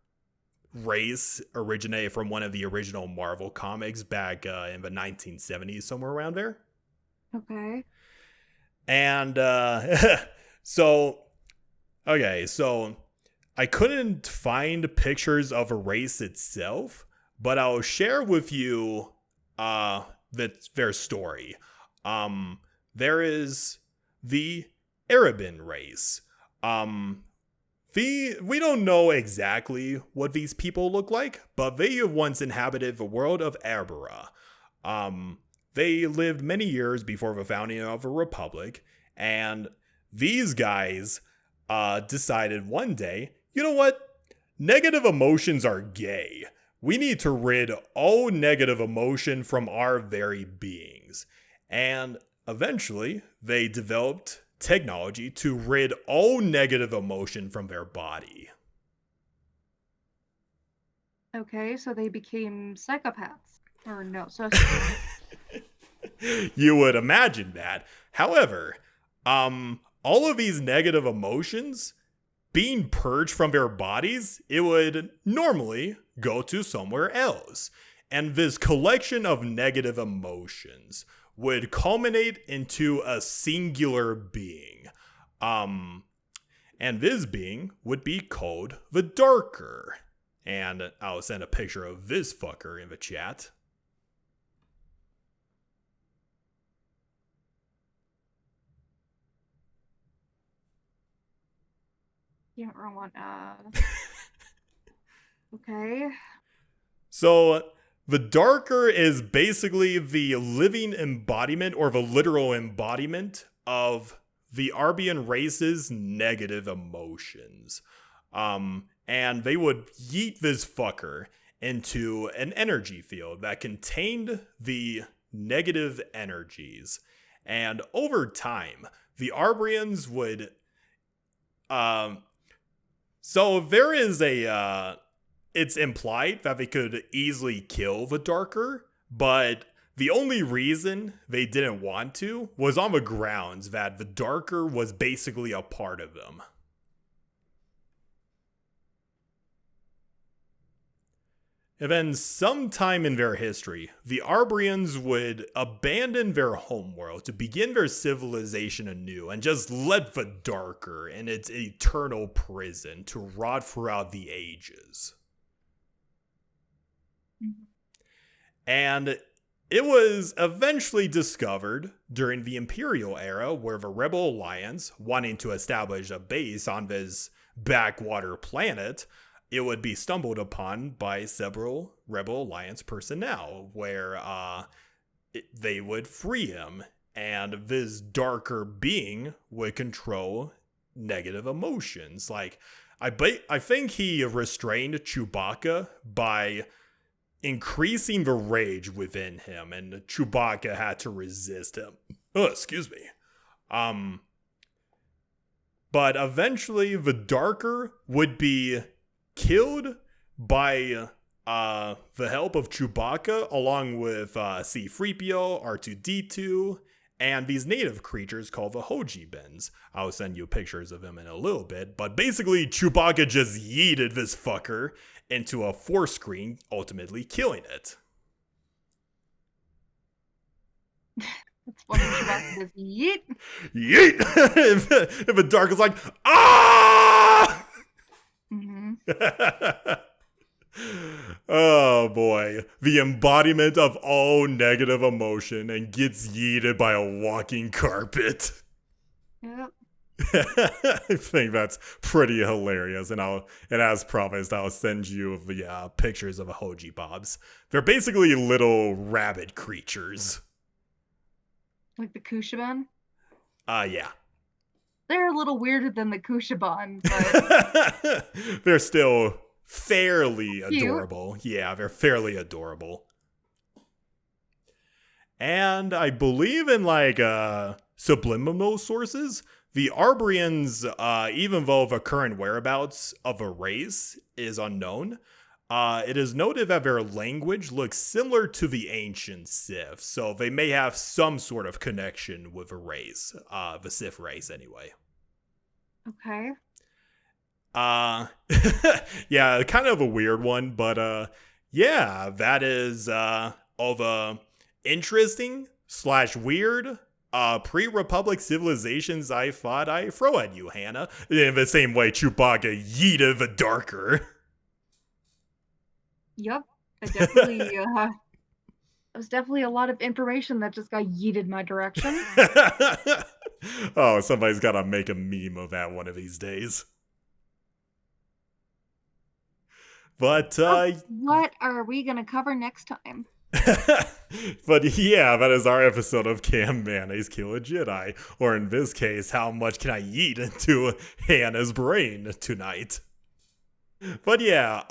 race originated from one of the original Marvel comics back in the 1970s, somewhere around there. Okay. And so I couldn't find pictures of a race itself, but I'll share with you their story. There is the Arban race. We don't know exactly what these people look like, but they once inhabited the world of Arbora. They lived many years before the founding of a republic, and these guys decided one day, you know what? Negative emotions are gay. We need to rid all negative emotion from our very beings. And eventually, they developed technology to rid all negative emotion from their body. Okay, so they became psychopaths. Or no, so You would imagine that. However, all of these negative emotions being purged from their bodies, it would normally go to somewhere else. And this collection of negative emotions would culminate into a singular being. And this being would be called the Darker. And I'll send a picture of this fucker in the chat. yeah, wrong one. Okay. So the Darker is basically the living embodiment or the literal embodiment of the Arban race's negative emotions. And they would yeet this fucker into an energy field that contained the negative energies. And over time, the Arborians would... So there is it's implied that they could easily kill the Darker, but the only reason they didn't want to was on the grounds that the Darker was basically a part of them. And then sometime in their history, the Arborians would abandon their homeworld to begin their civilization anew and just let the Darker in its eternal prison to rot throughout the ages. Mm-hmm. And it was eventually discovered during the Imperial era where the Rebel Alliance, wanting to establish a base on this backwater planet, it would be stumbled upon by several Rebel Alliance personnel where they would free him, and this Darker being would control negative emotions. Like, I think he restrained Chewbacca by increasing the rage within him, and Chewbacca had to resist him. Oh, excuse me. But eventually the Darker would be killed by the help of Chewbacca, along with C-3PO, R2-D2, and these native creatures called the Hojibens. I'll send you pictures of him in a little bit, but basically Chewbacca just yeeted this fucker into a force screen, ultimately killing it. That's funny. Chewbacca says, yeet. Yeet! if a Dark is like, ah! Mm-hmm. Oh boy, the embodiment of all negative emotion and gets yeeted by a walking carpet. Yep. I think that's pretty hilarious, and as promised, I'll send you the pictures of Hoji Bobs. They're basically little rabbit creatures. Like the Kushaban? Yeah. They're a little weirder than the Kushaban, but they're still fairly cute. Adorable. Yeah, they're fairly adorable. And I believe in subliminal sources, the Arbrians, even though the current whereabouts of a race is unknown, it is noted that their language looks similar to the ancient Sith, so they may have some sort of connection with a race, the Sith race anyway. Okay. Yeah, kind of a weird one, but yeah, that is all the interesting / weird pre-Republic civilizations I thought I'd throw at you, Hannah. In the same way Chewbacca yeeted the darker. Yep. It was definitely a lot of information that just got yeeted my direction. Oh, somebody's gotta make a meme of that one of these days. But what are we gonna cover next time? But yeah, that is our episode of Can Mayonnaise Kill a Jedi? Or in this case, how much can I eat into Hannah's brain tonight? But yeah,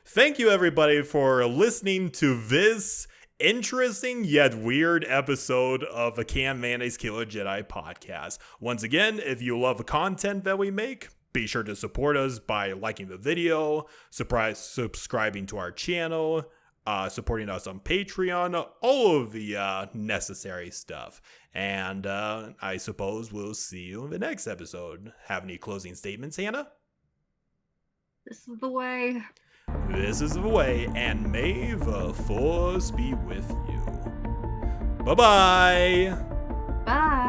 thank you everybody for listening to this interesting yet weird episode of the Can Mayonnaise Kill a Jedi podcast. Once again, if you love the content that we make, be sure to support us by liking the video, subscribing to our channel, supporting us on Patreon, all of the necessary stuff. And I suppose we'll see you in the next episode. Have any closing statements, Hannah? This is the way. This is the way, and may the Force be with you. Bye-bye! Bye!